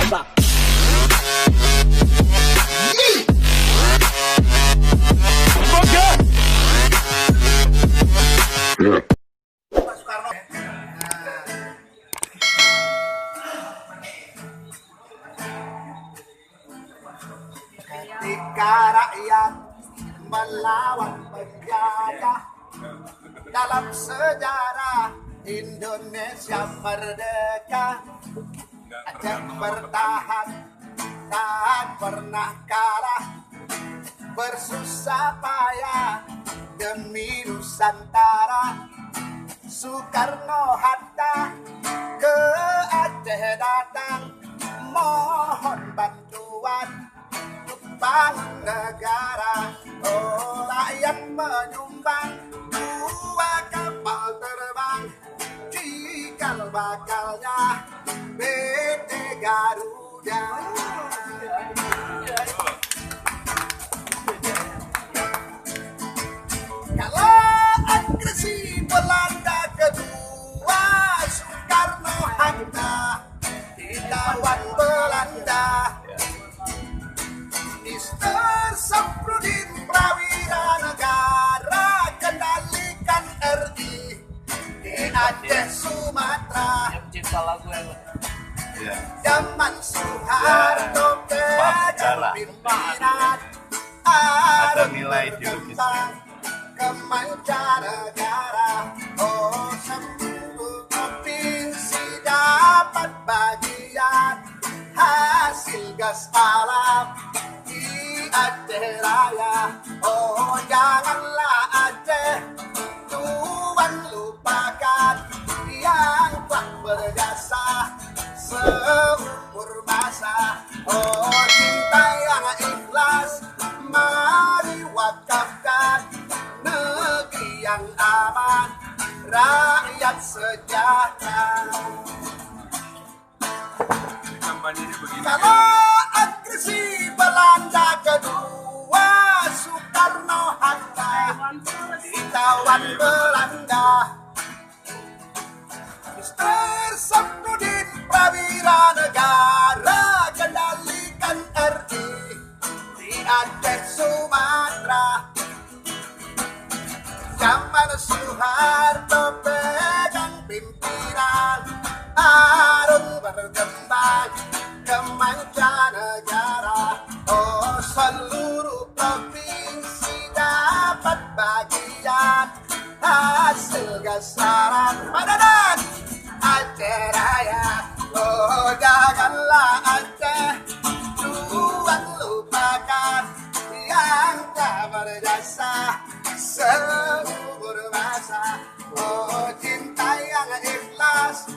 Coba. Ketika rakyat melawan penjajah dalam sejarah Indonesia merdeka, Aceh bertahan tak pernah kalah, bersusah payah demi Nusantara. Soekarno-Hatta ke Aceh datang, mohon bantuan untuk bangun negara. Oh, rakyat menyumbang 2 kapal terbang, cikal bakalnya PT Garuda. Kalau agresi Belanda kedua, Soekarno-Hatta ditawan Belanda. Mister Safrudin Prawira Negara kendalikan RI di Aceh Sumatera. Yang cipta lagu ya. Zaman Soeharto pegang pimpinan, ada nilai ideologisnya. ke mancanegara. Oh, 10 provinsi dapat bagian hasil gas alam di Aceh Raya. Oh, janganlah Aceh Tuhan lupakan yang telah berjasa seumur masa. Oh, cinta yang ikhlas mari wakafkan, negeri yang aman, rakyat sejahtera. Kalau agresi Belanda kedua, Soekarno-Hatta ditawan Belanda. Mister Safrudin Prawira Negara kendalikan RI di Aceh Sumatera. Zaman Soeharto pegang pimpinan, harun berkembang ke mancanegara. Oh, seluruh provinsi dapat bagian hasil gas alam. Padanan Aceh Raya. Oh, janganlah Aceh Tuhan lupakan yang telah berjasa seumur masa. Oh, cinta yang ikhlas